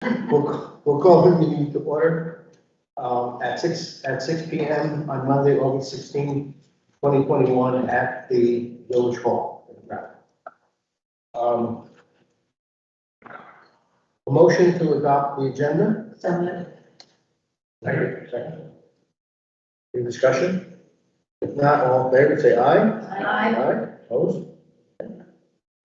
We'll call the meeting to order at 6 p.m. on Monday, August 16, 2021 at the Village Hall in Grafton. A motion to adopt the agenda. Second. Any discussion? If not, all in favor, say aye. Aye. Opposed?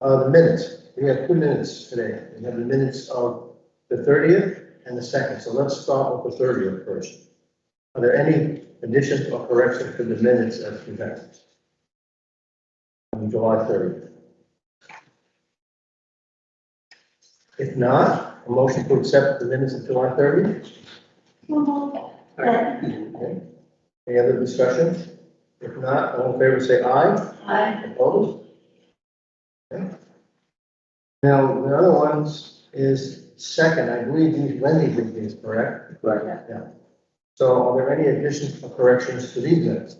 The minutes. We have 2 minutes today. We have the minutes of the 30th and the 2nd. So let's start with the 30th first. Are there any additions or corrections to the minutes as presented? On July 30th. If not, a motion to accept the minutes of July 30th? Okay. Any other discussion? If not, all in favor say aye. Opposed? Okay. Now, the other ones is 2nd. I believe these Wendy did these, correct? Correct. Yeah. So are there any additions or corrections to these minutes?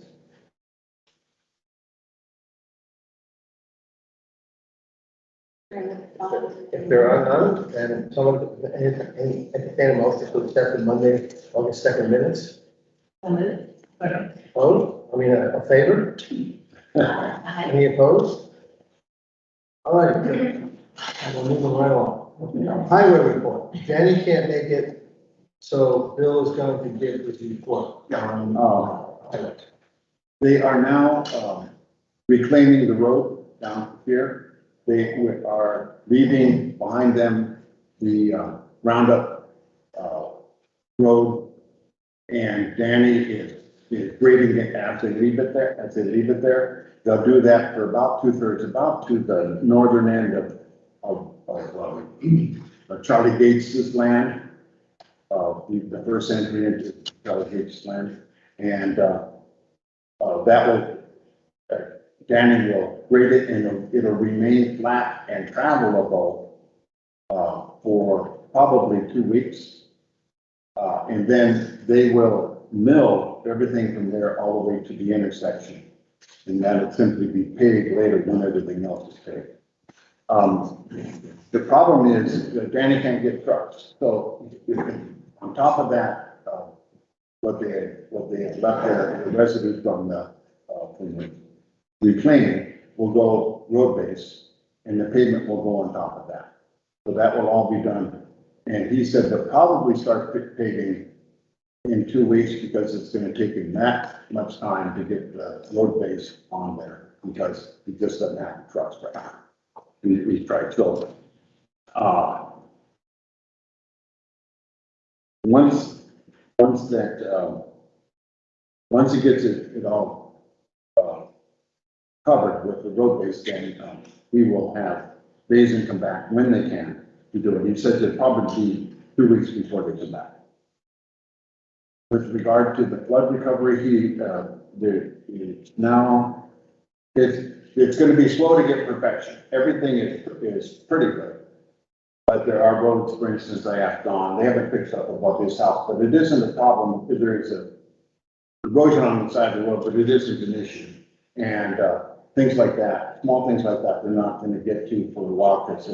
If there are none, then someone entertain a motion to accept the Monday, August 2nd minutes. Opposed? I mean, a favor? Any opposed? All right, good. And we'll move right on. Highway report. Danny can't make it, so Bill is going to give his report. They are now reclaiming the road down here. They are leaving behind them the Roundup road, and Danny is grading it as they leave it there. They'll do that for about 2/3, about to the northern end of Charlie Gates's land, the first entry into Charlie Gates's land, and that will. Danny will grade it and it'll remain flat and travelable for probably 2 weeks. And then they will mill everything from there all the way to the intersection. And that'll simply be paved later when everything else is paved. The problem is that Danny can't get trucks. So on top of that, what they have left there, the residue from the reclaiming will go road base, and the pavement will go on top of that. So that will all be done. And he said they'll probably start paving in 2 weeks because it's going to take him that much time to get the road base on there because he just doesn't have the trucks right now. He's tried so. Once he gets it all covered with the road base, then we will have Basin come back when they can to do it. He said it'd probably be 2 weeks before they come back. With regard to the flood recovery, now it's going to be slow to get perfection. Everything is pretty good, but there are roads, for instance, I asked Don, they haven't fixed up above his house, but it isn't a problem if there is a erosion on the side of the road, but it isn't an issue. And things like that, small things like that, they're not going to get to for a while because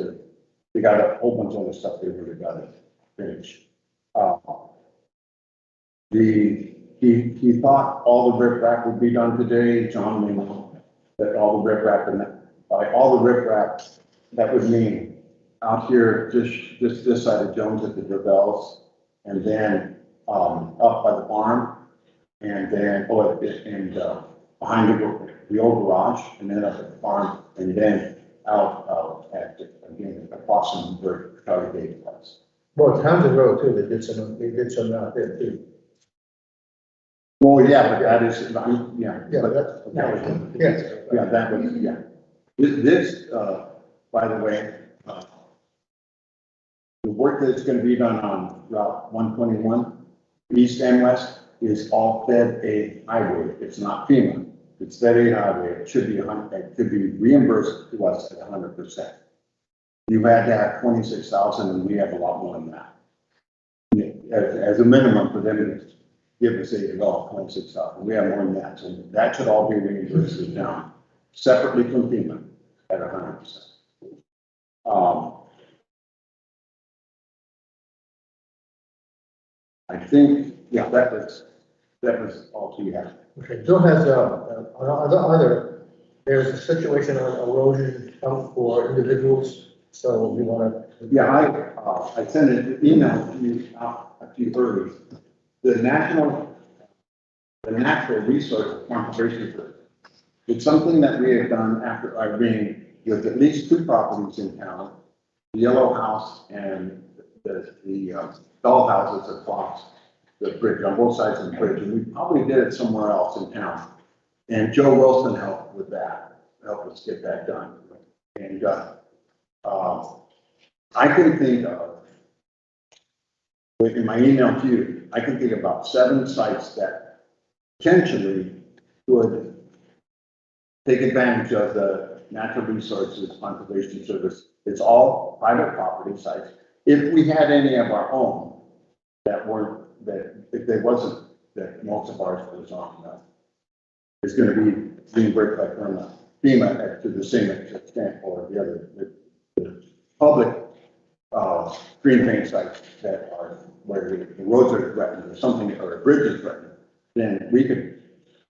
they got a whole bunch of other stuff they really got to finish. He thought all the riprap would be done today. John may know that all the riprap, and by all the riprap, that would mean out here just this side of Jones at the Drebels, and then up by the farm, and then behind the old garage, and then up at the farm, and then out at again across from where Charlie Gate was. Well, Townsend Road too, they did some out there too. Well, yeah, but that is, yeah. Yeah, but that's, That was, yeah. This, by the way, the work that's going to be done on Route 121, east and west, is all fed aid highway. It's not FEMA. It's fed aid highway. It should be reimbursed to us at 100%. You had to have 26,000, and we have a lot more than that. As a minimum for them to give us aid at all, 26,000. We have more than that, so that should all be reimbursed down separately from FEMA at 100%. I think, yeah, that was all he had. Okay, Bill has, there's a situation on erosion for individuals, so we wanna. Yeah, I sent an email to you a few early. The natural resource conservation group. It's something that we have done after I've been with at least 2 properties in town, the Yellow House and the doll houses across the bridge, on both sides of the bridge, and we probably did it somewhere else in town. And Joe Wilson helped with that, helped us get that done. And I can think of, in my email to you, I can think about 7 sites that potentially would take advantage of the Natural Resources Conservation Service. It's all private property sites. If we had any of our own that weren't, that if there wasn't, that most of ours was on, it's going to be being break like from FEMA to the same extent or the other, the public green paint sites that are where the roads are threatened or something, or a bridge is threatened, then we could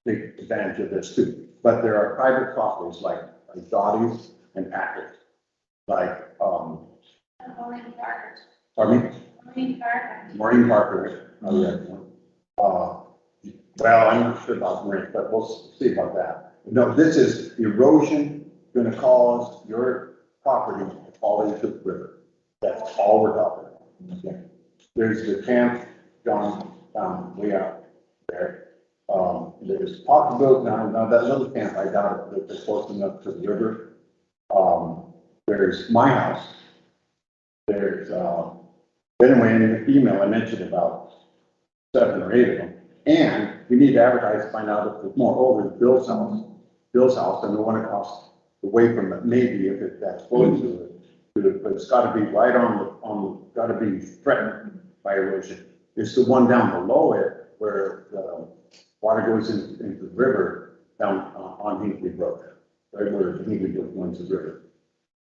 take advantage of this too. But there are private properties like Dottie's and Packard, like, Maureen Parker. pardon me? Maureen Parker. Maureen Parker, another one. Well, I'm not sure about Maureen, but we'll see about that. No, this is erosion gonna cause your property to fall into the river. That's all we're talking about. Okay. There's the camp down way out there. There's possibility now that little camp, I doubt that they're close enough to the river. There's my house. There's, anyway, in the email I mentioned about 7 or 8 of them. And we need to advertise to find out if there's more over Bill's house, and the one across away from it, maybe if that's close to it, but it's gotta be right gotta be threatened by erosion. It's the one down below it where the water goes into the river down on Hinkley Brook, right where Hinkley Brook runs the river.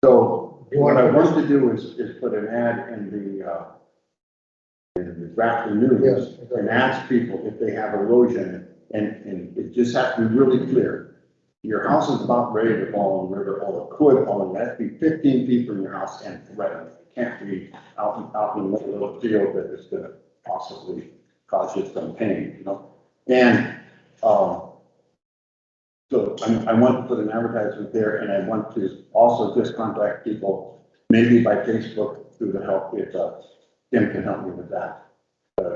So what I want to do is put an ad in the Grafton News Yes. and ask people if they have erosion, and it just has to be really clear. Your house is about ready to fall in the river, or it could fall, and that be 15 feet from your house and threatened. It can't be out in the middle of the field that is gonna possibly cause you some pain, you know? And, so I want to put an advertisement there, and I want to also just contact people, maybe by Facebook through the help, if Tim can help me with that.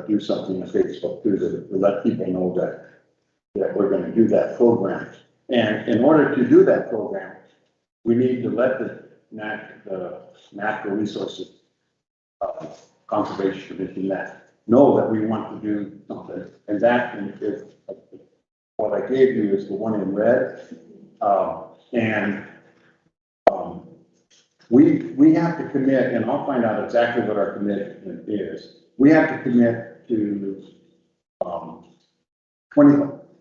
Do something on Facebook too, to let people know that we're gonna do that program. And in order to do that program, we need to let the Natural Resources Conservation Commission know that we want to do something. And that is, what I gave you is the one in red. We have to commit, and I'll find out exactly what our commitment is. We have to commit to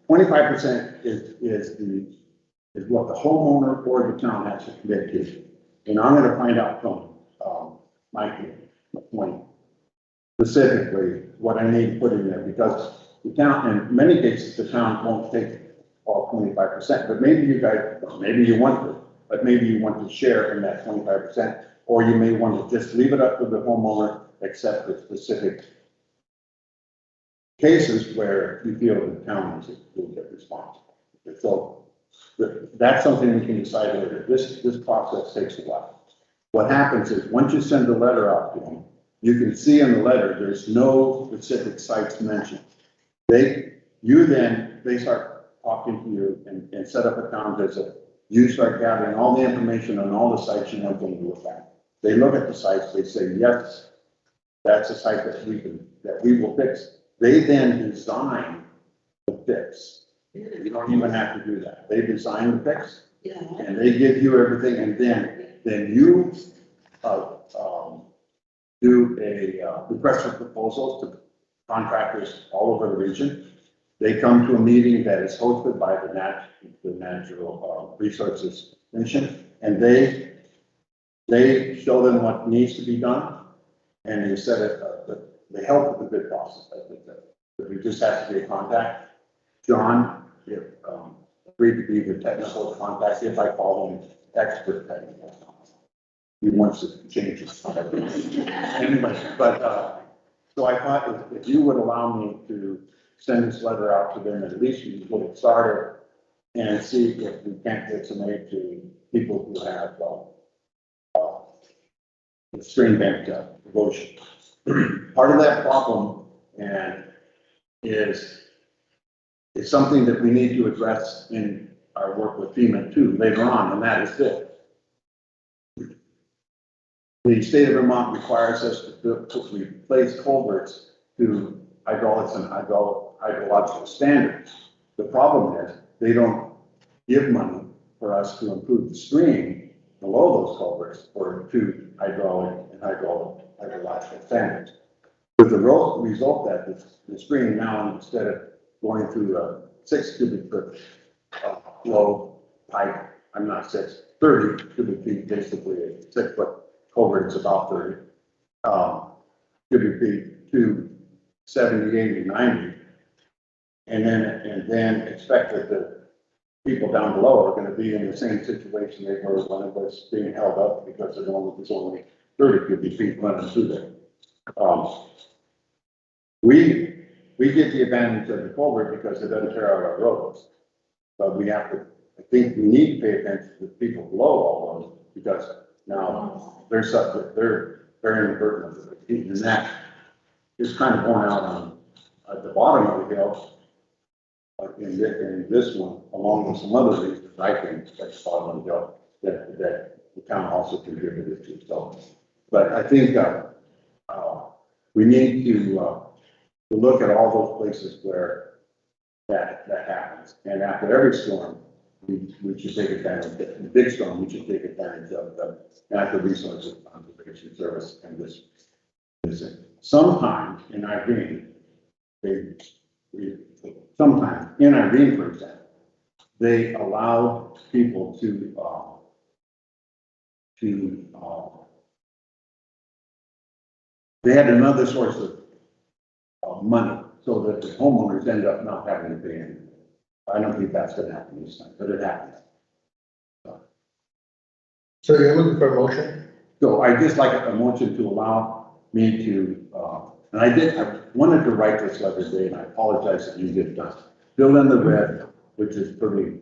25% is what the homeowner or the town has to commit to. And I'm going to find out from Mike point specifically what I need to put in there, because the town, in many cases, the town won't take all 25%, but maybe you guys, maybe you want to, but maybe you want to share in that 25%, or you may want to just leave it up to the homeowner, except for specific cases where you feel the town will get responsible. So that's something we can decide later. This process takes a while. What happens is, once you send the letter out to them, you can see in the letter, there's no specific sites mentioned. They start talking to you and set up a town visit. You start gathering all the information on all the sites you want them to look at. They look at the sites, they say, yes, that's a site that we will fix. They then design the fix. You don't even have to do that. They design the fix, and they give you everything, and then you do a request for proposals to contractors all over the region. They come to a meeting that is hosted by the Natural Resources Commission, and they show them what needs to be done, and you set it, the help of the bid process, I think that we just have to be a contact. John, if, agreed to be the technical contact, if I call him expert technical. He wants to change his. Anyway, but, so I thought if you would allow me to send this letter out to them, at least we would get started and see if we can't get some aid to people who have, the stream bank devotion. Part of that problem and is something that we need to address in our work with FEMA too later on, and that is this. The state of Vermont requires us to replace culverts to hydraulics and hydrological standards. The problem is they don't give money for us to improve the stream below those culverts or to hydraulic and hydrological standards. With the result that the stream now, instead of going through a 6 cubic foot flow pipe, I'm not 30 cubic feet, basically a 6 foot culvert, it's about 30 cubic feet to 70, 80, 90, and then expect that the people down below are going to be in the same situation they were when it was being held up because there was only 30 cubic feet running through there. We get the advantage of the culvert because it doesn't tear out our roads, but we have to. I think we need to pay attention to the people below all those because now they're bearing the burden of the heat, and that is kind of borne out on at the bottom of the hill. In this one, along with some other reasons, I think that's bottom of the hill that the town also contributed to. So, but I think we need to look at all those places where that happens, and after every storm, we should take advantage of it. In the big storm, we should take advantage of the natural resources conservation service and this. Sometimes in Irene, sometimes in Irene, for example, they allow people to they had another source of money so that the homeowners end up not having to pay anything. I don't think that's going to happen this time, but it happens. So you're looking for a motion? So I just like a motion to allow me to, and I wanted to write this letter today, and I apologize that you did not. Fill in the red, which is pretty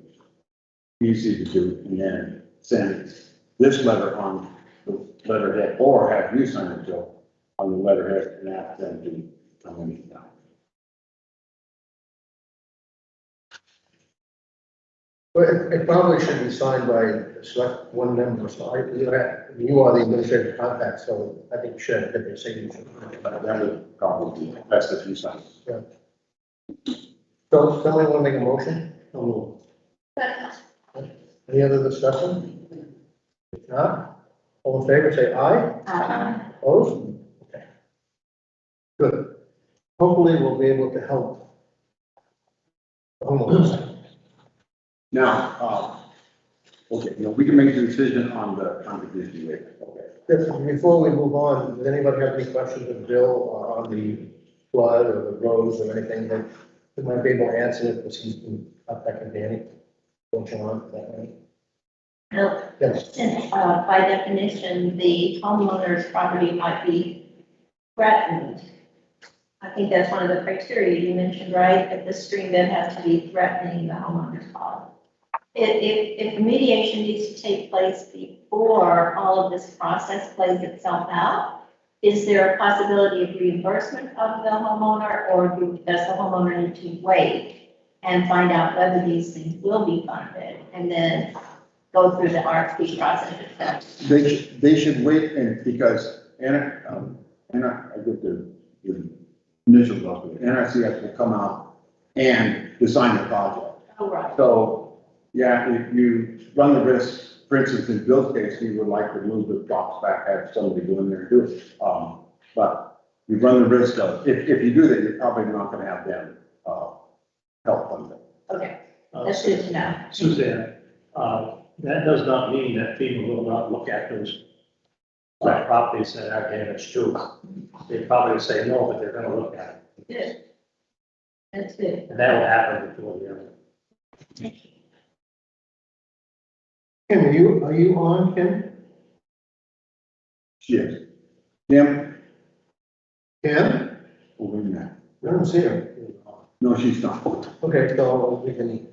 easy to do, and then send this letter on the letterhead, or have you sign it, Joe, on the letterhead, and ask them to come in now. Well, it probably should be signed by select one member, so you are the administrative contact, so I think you should have their signature. But that would probably be best if you sign. Yeah. So, somebody want to make a motion? Any other discussion? If not, all in favor, say aye. Opposed? Okay. Good. Hopefully, we'll be able to help the homeowners. Now, okay, we can make the decision on the contribution later. Okay. Yes, before we move on, does anybody have any questions of Bill or on the flood or the roads or anything that might be able to answer it, because he's been contacting Danny? Don't you want that, right? No, Yes. since by definition, the homeowner's property might be threatened. I think that's one of the criteria you mentioned, right? That the stream bed has to be threatening the homeowner's property. If the mediation needs to take place before all of this process plays itself out, is there a possibility of reimbursement of the homeowner, or does the homeowner need to wait and find out whether these things will be funded and then go through the RFP process itself? They should wait, and because, I get the initial document, NRCS will come out and design the project. Oh, right. So, yeah, if you run the risk, for instance, in Bill's case, he would like to move the docks back, have somebody go in there and do it. But you run the risk of, if you do that, you're probably not going to have them help fund it. Okay, that's good to know. Suzanne, that does not mean that FEMA will not look at those buy properties that are damaged too. They probably say no, but they're gonna look at it. Good. That's good. And that will happen before the end. Kim, are you on, Kim? Yes. Kim? Kim? Oh, wait a minute. I don't see her. No, she's not. Okay, so we can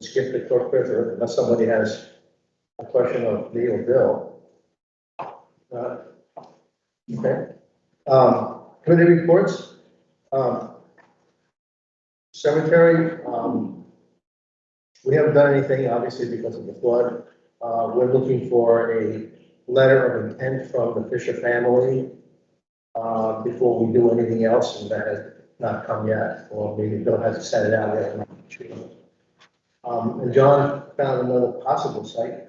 skip the clerk treasurer unless somebody has a question of me or Bill. Okay. Committee reports. Cemetery, we haven't done anything, obviously, because of the flood. We're looking for a letter of intent from the Fisher family before we do anything else, and that has not come yet, or maybe Bill hasn't sent it out yet. I'm not sure. And John found another possible site.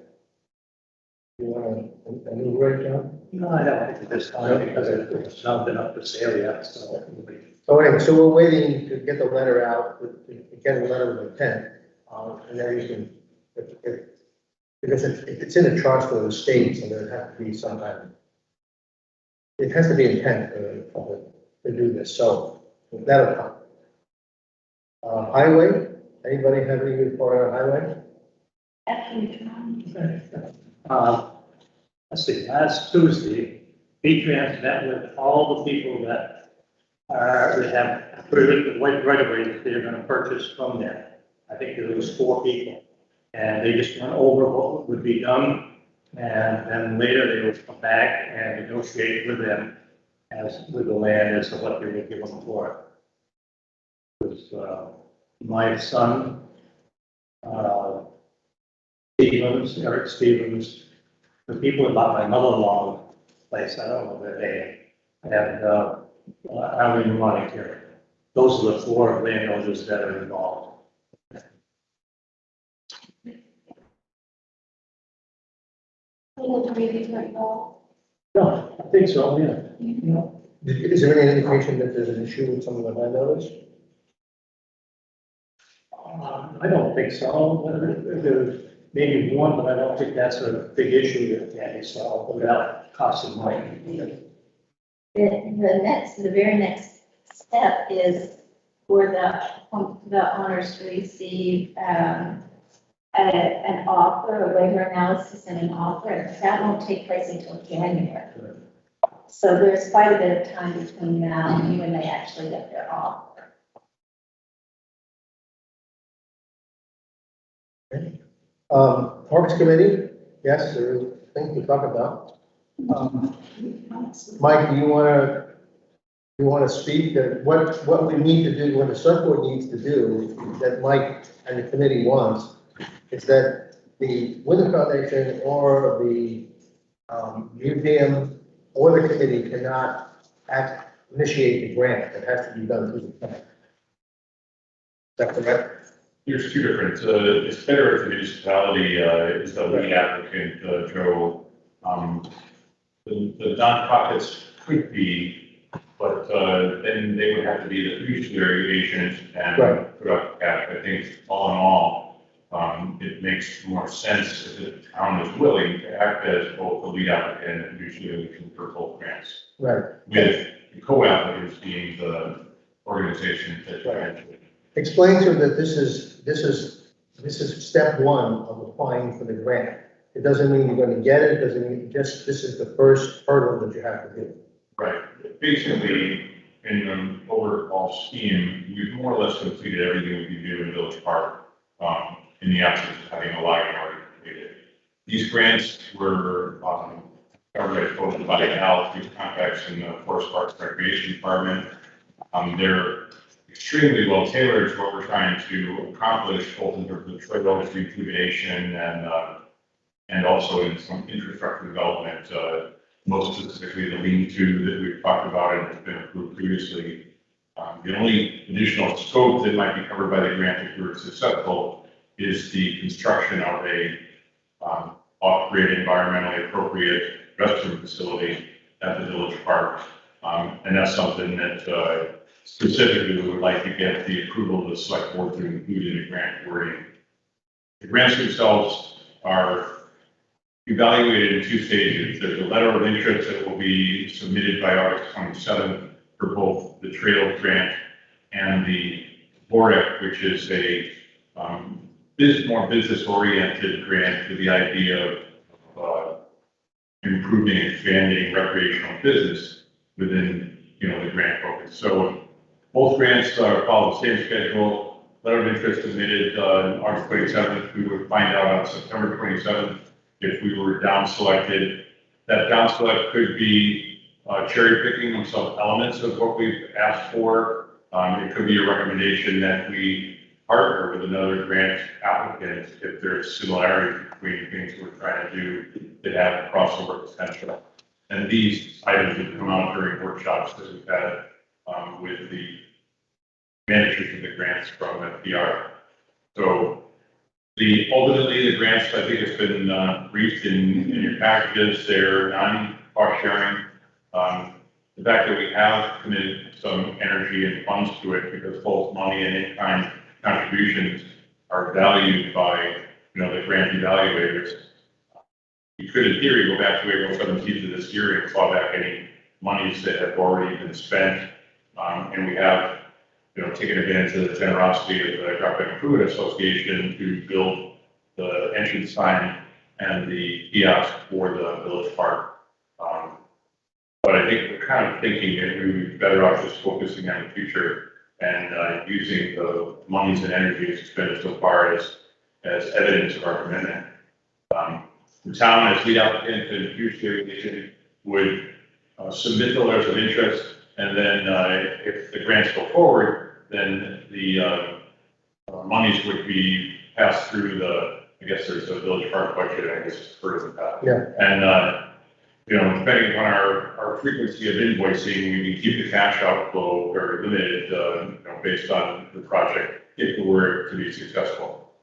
You want to enumerate, John? No, I don't think at this time because it's not been up for sale yet, so. So anyway, so we're waiting to get the letter out, to get a letter of intent, and then you can, because it's in a trust or the state, so there has to be some kind of, it has to be intent to do this, so that'll come. Highway, anybody have any report on highway? Let's see, last Tuesday, V-Trans met with all the people that that have approved the right of way that they're gonna purchase from them. I think there was 4 people. And they just went over what would be done. And then later they would come back and negotiate with them with the land as to what they would give them for it. It was, my son, Eric Stevens, the people about my mother-in-law place, I don't know where they, and, Eileen Monica. Those are the 4 landowners that are involved. No, I think so, yeah. Is there any indication that there's an issue with some of the landowners? I don't think so. There's maybe one, but I don't think that's a big issue that can be solved without costing money. The very next step is for the owners to receive, an offer, a waiver analysis and an offer, and that won't take place until January. So there's quite a bit of time between now and when they actually get their offer. Parks Committee, yes, there are things to talk about. Mike, do you want to speak that what we need to do, what the select board needs to do, that Mike and the committee wants, is that the Wyndham Foundation or the museum or the committee cannot initiate the grant. It has to be done through the plan. Is that correct? There's 2 different, it's better if the municipality is the lead applicant, Joe. The nonprofits could be, but then they would have to be the fiduciary agent and Right. put up cash. I think all in all, it makes more sense if the town is willing to act as both the lead applicant and fiduciary agent for both grants. Right. With the co-applicants being the organization that you mentioned. Explain to them that this is step 1 of applying for the grant. It doesn't mean you're going to get it, doesn't mean this is the first hurdle that you have to do. Right. Basically, in the overall scheme, we've more or less completed everything we could do in Village Park, in the absence of having a library already completed. These grants were, covered both by Al through contracts in the Forest Parks Recreation Department. They're extremely well tailored to what we're trying to accomplish, both in terms of trails rejuvenation and also in some infrastructure development, most specifically the lean-to that we've talked about and has been approved previously. The only additional scope that might be covered by the grant if we were successful is the construction of a off-grid, environmentally appropriate restroom facility at the Village Park. And that's something that specifically we would like to get the approval of the select board to include in the grant wording. The grants themselves are evaluated in 2 stages. There's a letter of interest that will be submitted by August 27th for both the trail grant and the BOREC, which is a more business-oriented grant with the idea of improving and expanding recreational business within, the grant focus. So both grants follow the same schedule. Letter of interest submitted on August 27th. We would find out on September 27th if we were down selected. That down select could be cherry picking of some elements of what we've asked for. It could be a recommendation that we partner with another grant applicant if there's similarities between things we're trying to do that have crossover potential. And these items have come out during workshops that we've had with the managers of the grants from FDR. So ultimately the grants, I think, has been briefed in your packages. They're non-cost sharing. The fact that we have committed some energy and funds to it because both money and in-kind contributions are valued by, the grant evaluators. You could, in theory, go back to April 17th of this year and claw back any monies that have already been spent. And we have, taken advantage of the generosity of the Grafton Improvement Association to build the entrance sign and the kiosk for the village park. But I think we're kind of thinking that we would be better off just focusing on the future and using the monies and energies expended so far as evidence of our commitment. The town, as lead applicant and future irrigation, would submit the letters of interest, and then if the grants go forward, then the monies would be passed through I guess there's a village park budget, I guess it's further than that. Yeah. And depending upon our frequency of invoicing, we can keep the cash outflow very limited, based on the project, if it were to be successful.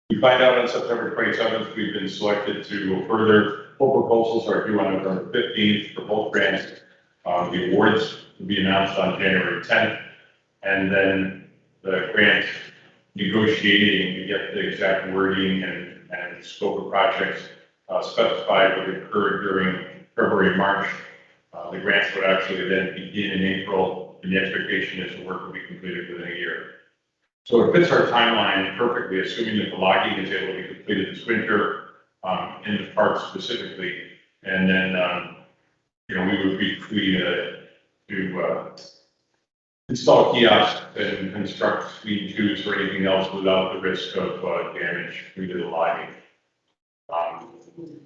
We find out on September 27th, we've been selected to go further. Full proposals are due on November 15th for both grants. The awards will be announced on January 10th, and then the grant negotiating to get the exact wording and scope of projects specified would occur during February, March. The grants would actually then begin in April, and the expectation is the work will be completed within a year. So it fits our timeline perfectly, assuming that the logging is able to be completed this winter in the park specifically, and then we would be free to install kiosks and construct speed tubes or anything else without the risk of damage due to the logging.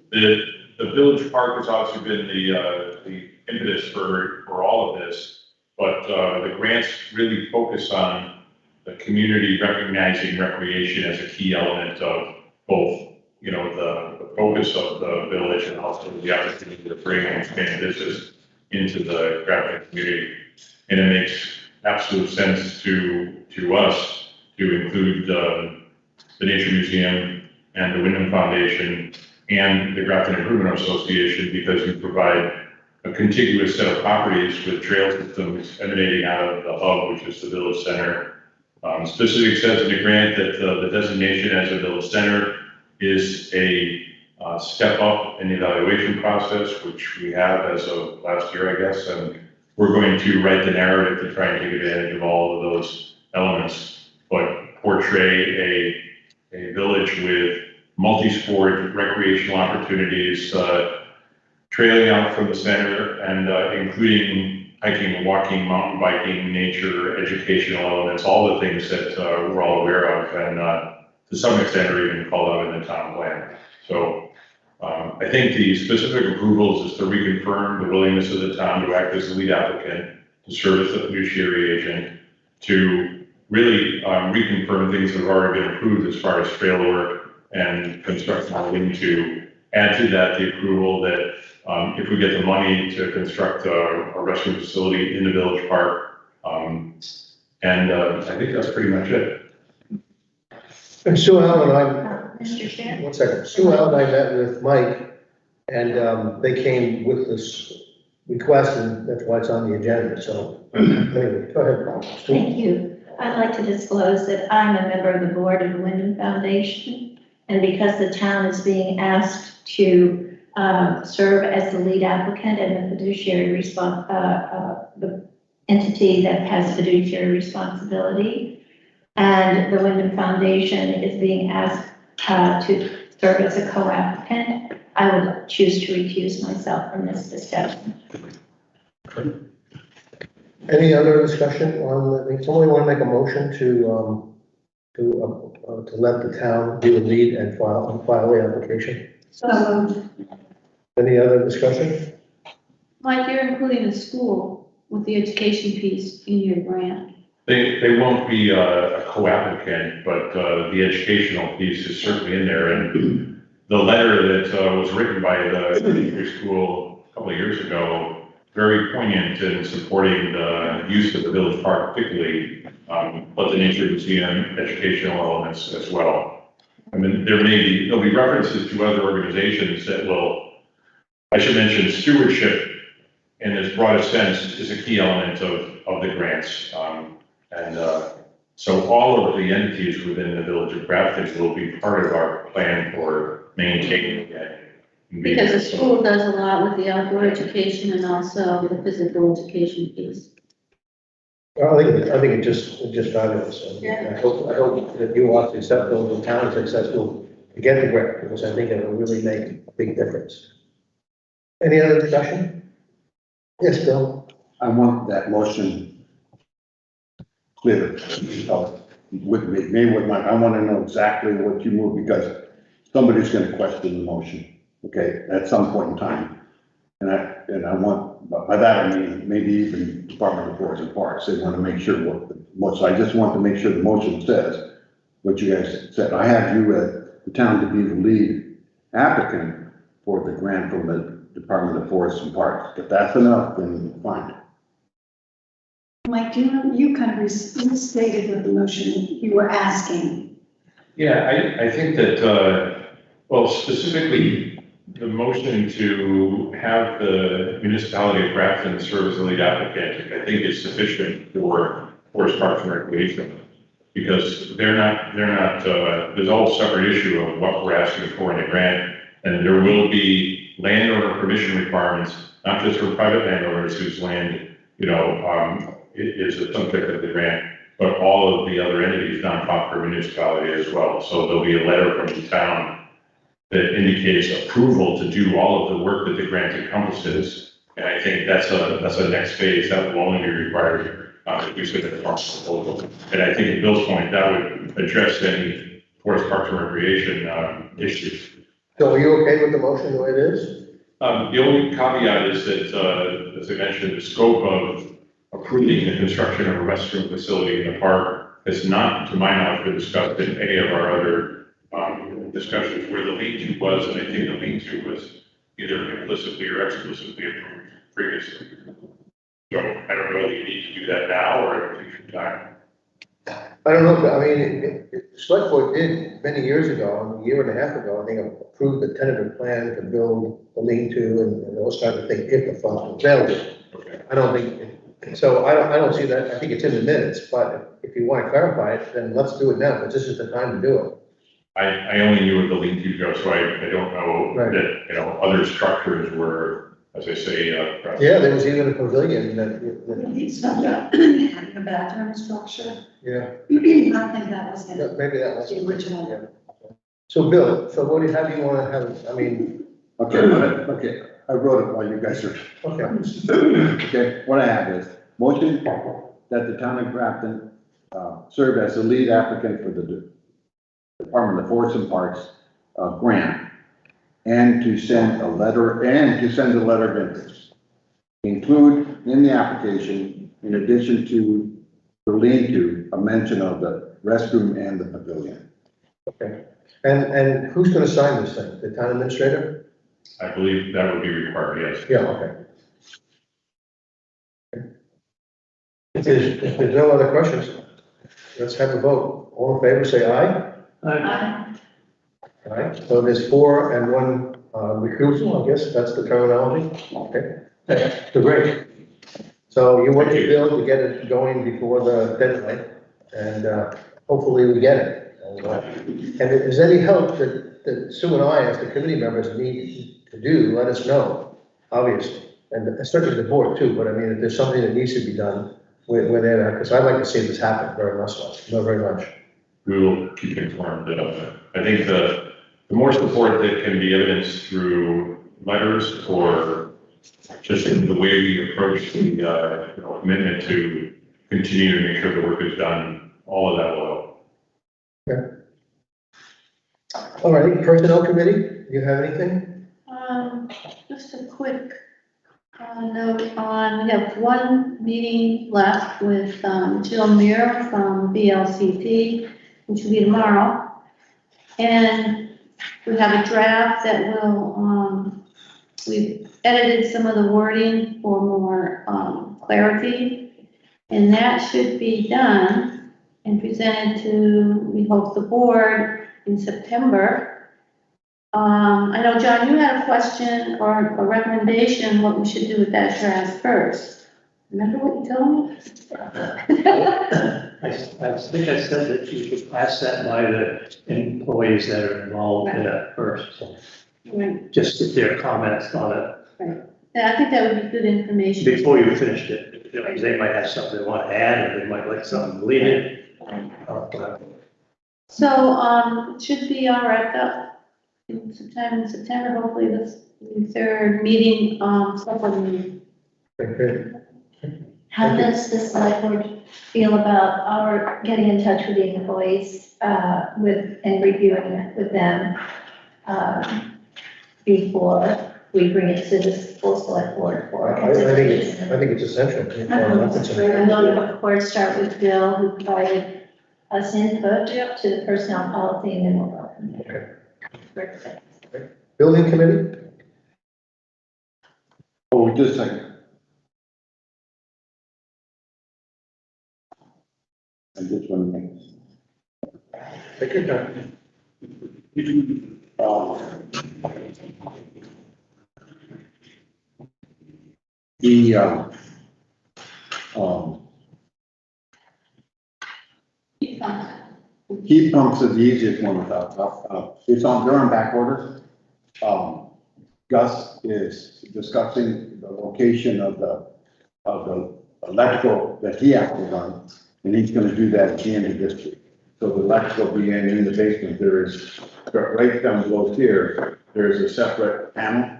The village park has obviously been the impetus for all of this, but the grants really focus on the community recognizing recreation as a key element of both, the focus of the village and also the opportunity to bring and expand business into the Grafton community. And it makes absolute sense to us to include the Nature Museum and the Wyndham Foundation and the Grafton Improvement Association, because we provide a contiguous set of properties with trail systems emanating out of the hub, which is the village center. Specific says in the grant that the designation as a village center is a step up in the evaluation process, which we have as of last year, I guess, and we're going to write the narrative to try and take advantage of all of those elements, but portray a village with multi-sport recreational opportunities, trailing out from the center and including hiking and walking, mountain biking, nature, educational elements, all the things that we're all aware of and to some extent are even called out in the town plan. So I think the specific approvals is to reconfirm the willingness of the town to act as the lead applicant, to serve as the fiduciary agent, to really reconfirm things that have already been approved as far as trail work and construction, to add to that the approval that if we get the money to construct a restroom facility in the village park, and I think that's pretty much it. And Sue Allen and Mr. Chair? one second, Sue Allen and I met with Mike, and they came with this request, and that's why it's on the agenda, so, anyway, go ahead. Thank you. I'd like to disclose that I'm a member of the board of the Wyndham Foundation, and because the town is being asked to serve as the lead applicant and the fiduciary the entity that has fiduciary responsibility. And the Wyndham Foundation is being asked to serve as a co-applicant. I would choose to recuse myself from this discussion. Any other discussion on, somebody want to make a motion to let the town be the lead and file the application? So, Any other discussion? Mike, you're including the school with the education piece in your grant. They won't be a co-applicant, but the educational piece is certainly in there. And the letter that was written by the elementary school a couple of years ago, very poignant in supporting the use of the village park particularly, but the nature museum, educational elements as well. I mean, there'll be references to other organizations that will, I should mention stewardship in its broadest sense is a key element of the grants. So all of the entities within the village of Grafton will be part of our plan for maintaining it. Because the school does a lot with the outdoor education and also the physical education piece. Well, I think it's just fabulous. And I hope that you are successful, the town is successful to get the grant, because I think it will really make a big difference. Any other discussion? Yes, Bill? I want that motion clear. With me, maybe with Mike, I want to know exactly what you move, because somebody's going to question the motion, okay, at some point in time. And I want, by that I mean, maybe even Department of Forest and Parks, they want to make sure so I just want to make sure the motion says what you guys said. I have you at the town to be the lead applicant for the grant from the Department of Forest and Parks. If that's enough, then fine. Mike, you kind of restated what the motion you were asking. Yeah, I think that, well, specifically, the motion to have the municipality of Grafton serve as the lead applicant, I think is sufficient for Forest Parks and Recreation. Because there's a whole separate issue of what we're asking for in the grant. And there will be landowner permission requirements, not just for private landowners whose land, is a subject of the grant, but all of the other entities, nonprofit municipality as well. So there'll be a letter from the town that indicates approval to do all of the work that the grant encompasses. And I think that's a next phase that will only be required if we submit a parks proposal. And I think at Bill's point, that would address any Forest Parks and Recreation issues. So are you okay with the motion the way it is? The only caveat is that, as I mentioned, the scope of approving the construction of a restroom facility in the park has not, to my knowledge, been discussed in any of our other discussions where the lean-to was, and I think the lean-to was either implicitly or explicitly approved previously. So I don't know whether you need to do that now or at a future time. I don't know, I mean, the select board did many years ago, a year and a half ago, I think, approved the tentative plan to build the lean-to and those kinds of things if the funds were available. Okay. I don't think, so I don't see that, I think it's in the minutes, but if you want to clarify it, then let's do it now, because this is the time to do it. I only knew of the lean-to go, so I don't know Right. that, other structures were, as I say, Yeah, there was even a pavilion that It's not having a bathroom structure. yeah, I think that was in maybe that was. the original. Yeah. So Bill, so what do you want to have, I mean, Okay, I wrote it while you guys are. okay, Okay, what I have is motion that the town of Grafton serve as the lead applicant for the Department of Forest and Parks grant, and to send a letter of interest. Include in the application, in addition to the lean-to, a mention of the restroom and the pavilion. okay. And who's going to sign this thing? The town administrator? I believe that would be required, yes. Yeah, okay. If there's no other questions, let's have a vote. All in favor, say aye. All right, so there's 4 and 1 recusal, I guess, that's the terminology? Okay, so great. So you want the bill to get it going before the deadline, and hopefully we get it. And if there's any help that Sue and I, as the committee members, need to do, let us know, obviously. And especially the board too, but I mean, if there's something that needs to be done, we're there, because I'd like to see this happen very much, very much. We will keep informed. I think the more support that can be evidenced through letters or just in the way we approach the commitment to continue to make sure the work is done, all of that will help. All right, personnel committee, do you have anything? Just a quick note on, we have one meeting left with Jill Muir from BLCT, which will be tomorrow. And we have a draft that will, we've edited some of the wording for more clarity. And that should be done and presented to, we hope, the board in September. I know, John, you had a question or a recommendation, what we should do with that draft first. Remember what you told me? I think I said that you could pass that by the employees that are involved in it first, Right. just get their comments on it Yeah, I think that would be good information. before you finished it. Because they might have something they want to add, or they might like something deleted. So, it should be all wrapped up sometime in September, hopefully the third meeting, sometime. Okay. How does the select board feel about our getting in touch with the employees, and reviewing it with them, before we bring it to the full select board for I think consideration? it's essential. And we'll, of course, start with Bill, who provided us input to the personnel policy, and then we'll go from there. Perfect. Building committee? Oh, just a second. I just want to make. Take your time. The, heat pumps is the easiest one without, they're on back order. Gus is discussing the location of the electrical that he has to run, and he's gonna do that at the end of this week. So the electrical will be in the basement. There is, right down below here, there's a separate panel.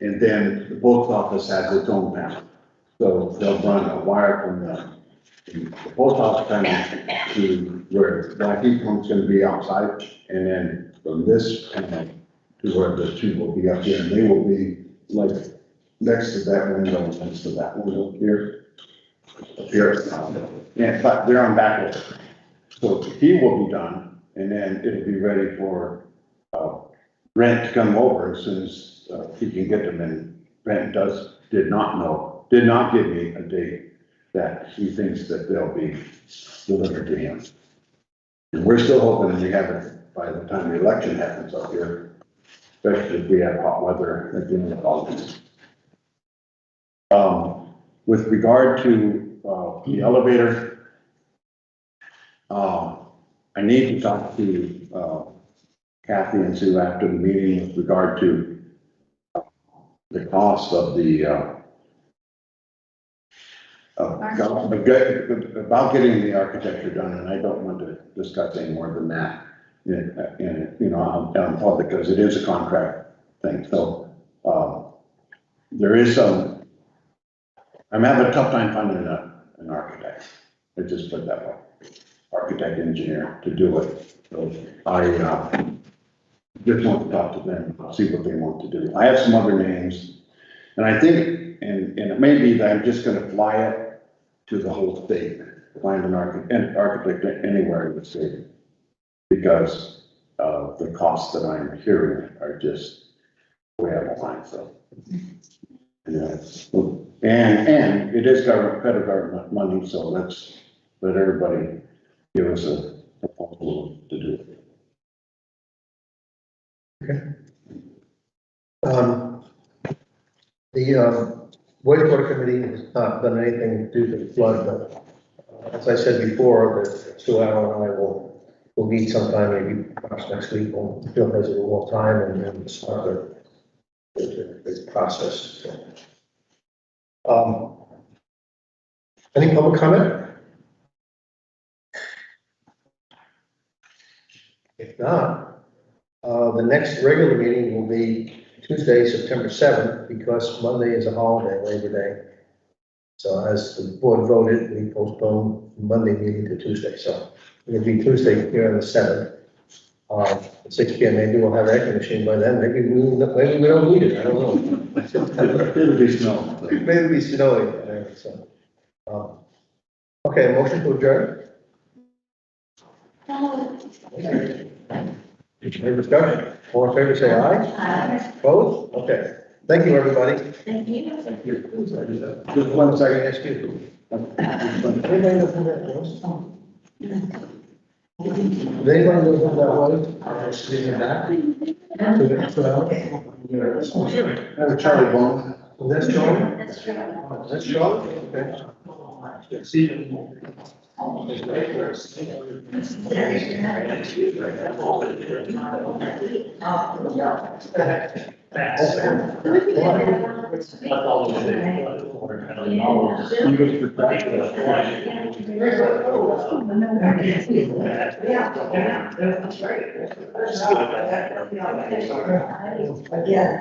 And then the post office has its own panel. So they'll run a wire from the post office panel to where the heat pump's gonna be outside. And then from this panel to where the two will be up here, and they will be like next to that window, next to that window here. Up here, yeah, but they're on back order. So he will be done, and then it'll be ready for, Brent to come over as soon as, he can get them in. Brent did not give me a date that he thinks that they'll be delivered to him. And we're still hoping we have it by the time the election happens up here, especially if we have hot weather at the end of August. With regard to, the elevator, I need to talk to, Kathy and Sue after the meeting with regard to the cost of the, about getting the architecture done, and I don't want to discuss any more than that on public, because it is a contract thing. So, there is some, I'm having a tough time finding an architect. Let's just put it that way. Architect, engineer to do it. So I just want to talk to them, see what they want to do. I have some other names, and I think, and it may be that I'm just going to fly it to the whole state, find an architect anywhere in the state, because the costs that I'm hearing are just way out of line. So, and it is federal government money, so let's let everybody give us a proposal to do it. The wastewater committee has not done anything due to the flood, but as I said before, that Sue Allen and I will meet sometime, maybe perhaps next week, when Bill has a little more time and start It's process. Any public comment? If not, the next regular meeting will be Tuesday, September 7th, because Monday is a holiday, Labor Day. So as the board voted, we postponed Monday meeting to Tuesday, so it'll be Tuesday here on the 7th. At 6 p.m., maybe we'll have air conditioning by then, maybe we don't need it, I don't know. It'll be snow. Maybe it'll be snowing, so. Okay, motion to adjourn? Any discussion? All in favor, say aye. Aye. Opposed? Okay. Thank you, everybody. Thank you. Thank you. Just one second. Ask you. Anybody know who that was? Does anybody know who that was? Sitting in the back? Charlie Bone. That's John? That's true. That's John? Okay. Yeah.